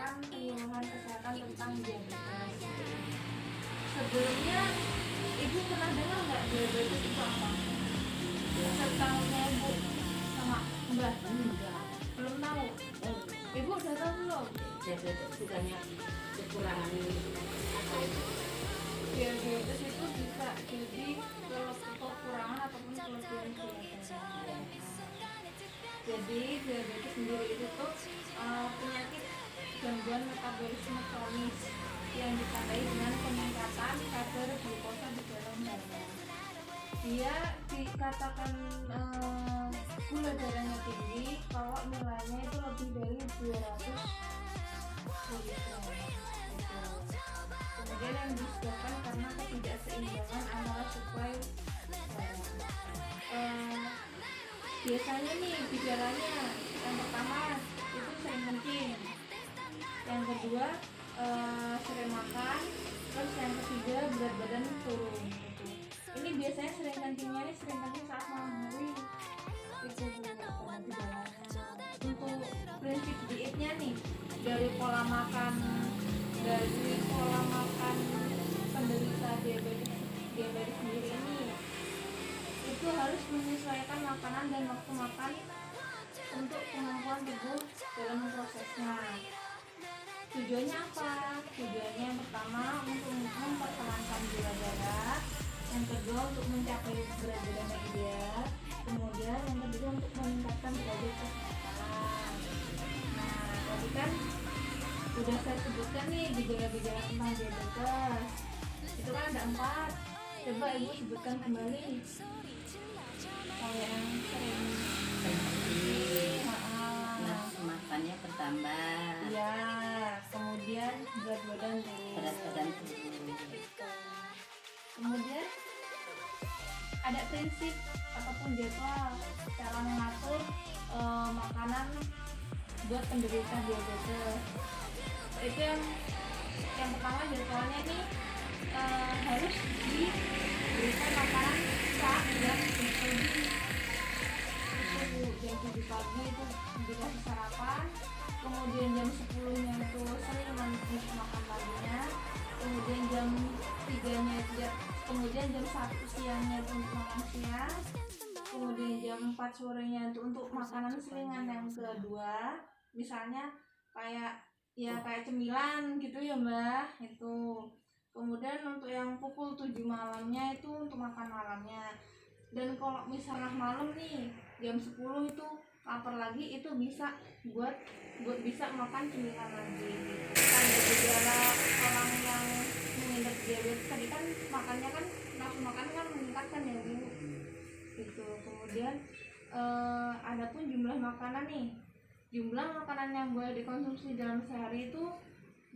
menyampaikan penyuluhan kesehatan tentang diabetes. Sebelumnya ibu pernah dengar nggak diabetes itu apa? Setahunya ibu sama mbak? Enggak. Belum tahu. Ibu udah tahu belum? Diabetes bukannya kekurangan apa itu? Diabetes itu bisa jadi kekurangan ataupun kelebihan gula darah. Jadi diabetes sendiri itu tuh penyakit gangguan metabolisme kronis yang ditandai dengan peningkatan kadar glukosa di dalam darah. Dia dikatakan gula darahnya tinggi kalau nilainya itu lebih dari 200 miligram. Kemudian yang disebabkan karena ketidakseimbangan antara suplai darah. Biasanya nih gejalanya yang pertama itu sering kencing, yang kedua sering makan, terus yang ketiga berat badan turun gitu. Ini biasanya sering kencingnya nih sering kencing saat malam hari itu gejalanya. Untuk prinsip dietnya nih dari pola makan penderita diabetes sendiri ini itu harus menyesuaikan makanan dan waktu makan untuk kemampuan tubuh dalam memprosesnya. Tujuannya apa? Tujuannya yang pertama untuk mempertahankan gula darah, yang kedua untuk mencapai berat badan yang ideal, kemudian yang ketiga untuk meningkatkan derajat kesehatan. Nah, tadi kan udah saya sebutkan nih gejala-gejala tentang diabetes. Itu kan ada 4. Coba ibu sebutkan kembali. Kalau yang sering Nafsu makannya bertambah. ya, kemudian berat badan turun. Kemudian ada prinsip ataupun jadwal cara mengatur makanan buat penderita diabetes. Itu yang pertama jadwalnya nih harus diberikan makanan saat jam 7 pagi itu dikasih sarapan, kemudian jam 10 nya itu sering makan paginya, kemudian jam 3 nya itu kemudian jam 1 siangnya itu untuk makan siang, kemudian jam 4 sorenya itu untuk makanan seringan yang kedua, misalnya kayak cemilan gitu ya mbak itu. Kemudian untuk yang pukul 7 malamnya itu untuk makan malamnya. Dan kalau misalnya malam nih jam 10 itu lapar lagi, itu bisa buat bisa makan cemilan lagi. Kan gejala orang yang mengidap diabetes tadi kan makannya kan nafsu makan kan meningkatkan ya bu gitu. Kemudian adapun jumlah makanan nih, jumlah makanan yang boleh dikonsumsi dalam sehari itu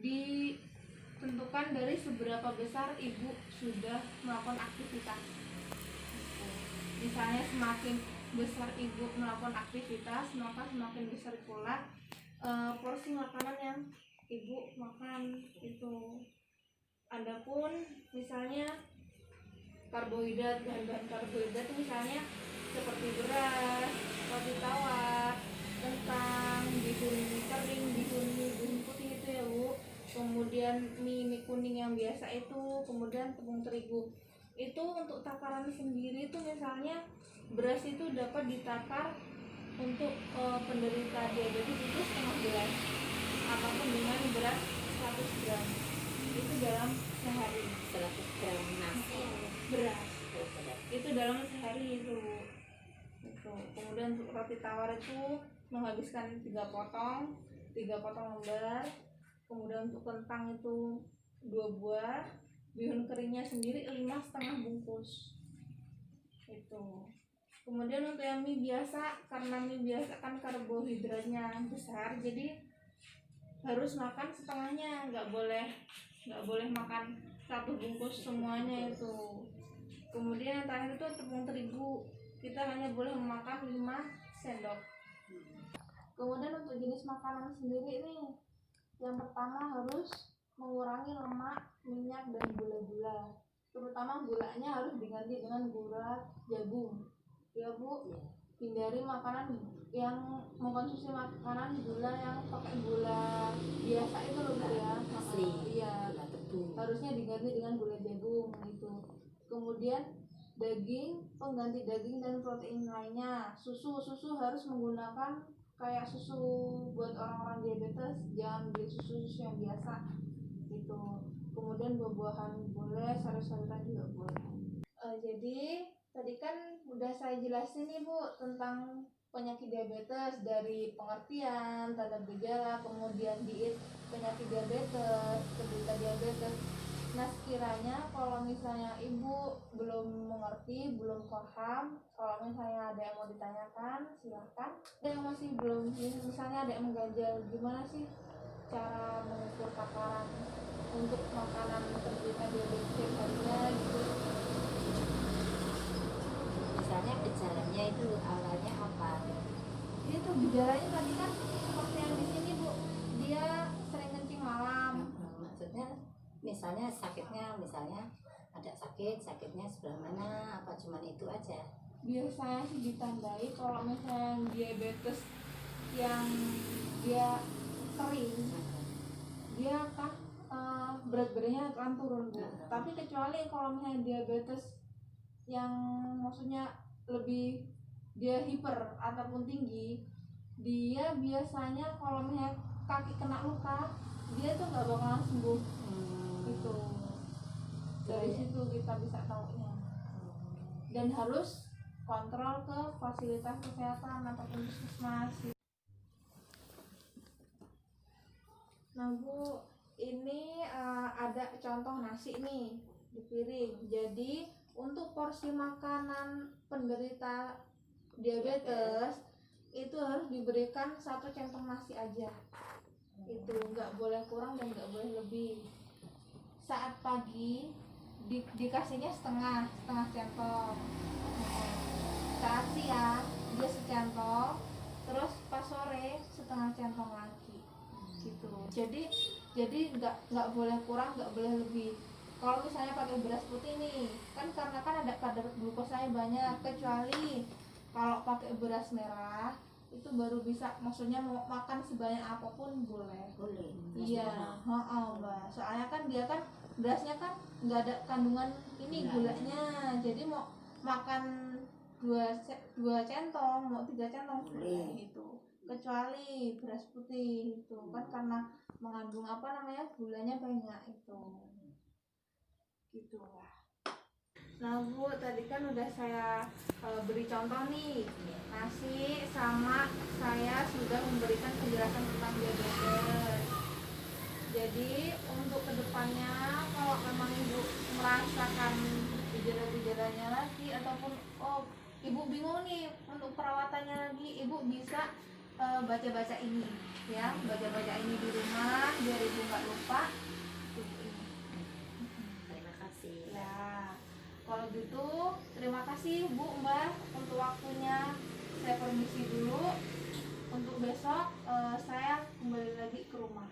ditentukan dari seberapa besar ibu sudah melakukan aktivitas. Misalnya semakin besar ibu melakukan aktivitas, maka semakin besar pula porsi makanan yang ibu makan itu. Adapun misalnya karbohidrat, bahan-bahan karbohidrat misalnya seperti beras, roti tawar, kentang, bihun kering, bihun putih itu ya bu. Kemudian mie kuning yang biasa itu, kemudian tepung terigu. Itu untuk takaran sendiri itu misalnya beras itu dapat ditakar untuk penderita diabetes itu setengah gelas ataupun dengan beras 100 gram itu dalam sehari. 100 gram nasi beras itu dalam sehari itu. Kemudian untuk roti tawar itu menghabiskan 3 potong lembar. Kemudian untuk kentang itu 2 buah, bihun keringnya sendiri 5,5 bungkus itu. Kemudian untuk yang mie biasa, karena mie biasa kan karbohidratnya besar, jadi harus makan setengahnya, nggak boleh makan 1 bungkus semuanya itu. Kemudian yang terakhir itu tepung terigu, kita hanya boleh memakan 5 sendok. Kemudian untuk jenis makanan sendiri nih, yang pertama harus mengurangi lemak, minyak, dan gula-gula. Terutama gulanya harus diganti dengan gula jagung ya bu. Hindari makanan yang mengkonsumsi makanan gula yang pakai gula biasa harusnya diganti dengan gulai jagung gitu. Kemudian daging, pengganti daging dan protein lainnya. Susu harus menggunakan kayak susu buat orang-orang diabetes, jangan beli susu yang biasa gitu. Kemudian buah-buahan boleh, sayur-sayuran juga boleh. Jadi tadi kan udah saya jelasin nih Bu tentang penyakit diabetes, dari pengertian, tanda gejala, kemudian diet penyakit diabetes, penderita diabetes. Nah, sekiranya kalau misalnya Ibu belum mengerti, belum paham, kalau misalnya ada yang mau ditanyakan, silahkan. Ada yang masih belum, misalnya ada yang mengganjal, gimana sih cara mengukur takaran untuk makanan penderita diabetes setiap harinya gitu. Misalnya gejalanya itu awalnya apa? Itu gejalanya tadi kan seperti yang di sini Bu, dia sering kencing malam. Maksudnya misalnya sakitnya, misalnya ada sakitnya sebelah mana, apa cuman itu aja? Biasanya sih ditandai kalau misalnya diabetes yang dia sering, dia kan berat badannya akan turun Bu. Tapi kecuali kalau misalnya diabetes yang maksudnya lebih dia hiper ataupun tinggi, dia biasanya kalau misalnya kaki kena luka, dia tuh nggak bakalan sembuh. Itu dari situ kita bisa taunya. Dan harus kontrol ke fasilitas kesehatan ataupun puskesmas. Nah Bu, ini ada contoh nasi nih di piring. Jadi untuk porsi makanan penderita diabetes itu harus diberikan 1 centong nasi aja. Itu nggak boleh kurang dan nggak boleh lebih. Saat pagi dikasihnya setengah centong. Saat siang dia secentong, terus pas sore setengah centong lagi gitu. Jadi nggak boleh kurang, nggak boleh lebih. Kalau misalnya pakai beras putih nih, kan karena kan ada kadar glukosanya banyak, kecuali kalau pakai beras merah itu baru bisa, maksudnya mau makan sebanyak apapun boleh. Iya, Mbak. Soalnya kan dia kan berasnya kan nggak ada kandungan ini gulanya, jadi mau makan 2 centong, mau 3 centong boleh gitu. Kecuali beras putih itu kan karena mengandung gulanya banyak itu. Gitu lah. Nah Bu, tadi kan udah saya beri contoh nih nasi, sama saya sudah memberikan penjelasan tentang diabetes. Jadi untuk kedepannya kalau memang Ibu merasakan gejala-gejalanya lagi, ataupun Ibu bingung nih untuk perawatannya lagi, Ibu bisa baca-baca ini ya, baca-baca ini di rumah biar Ibu nggak lupa. Kalau gitu, terima kasih Bu, Mbak untuk waktunya. Saya permisi dulu. Untuk besok saya kembali lagi ke rumah.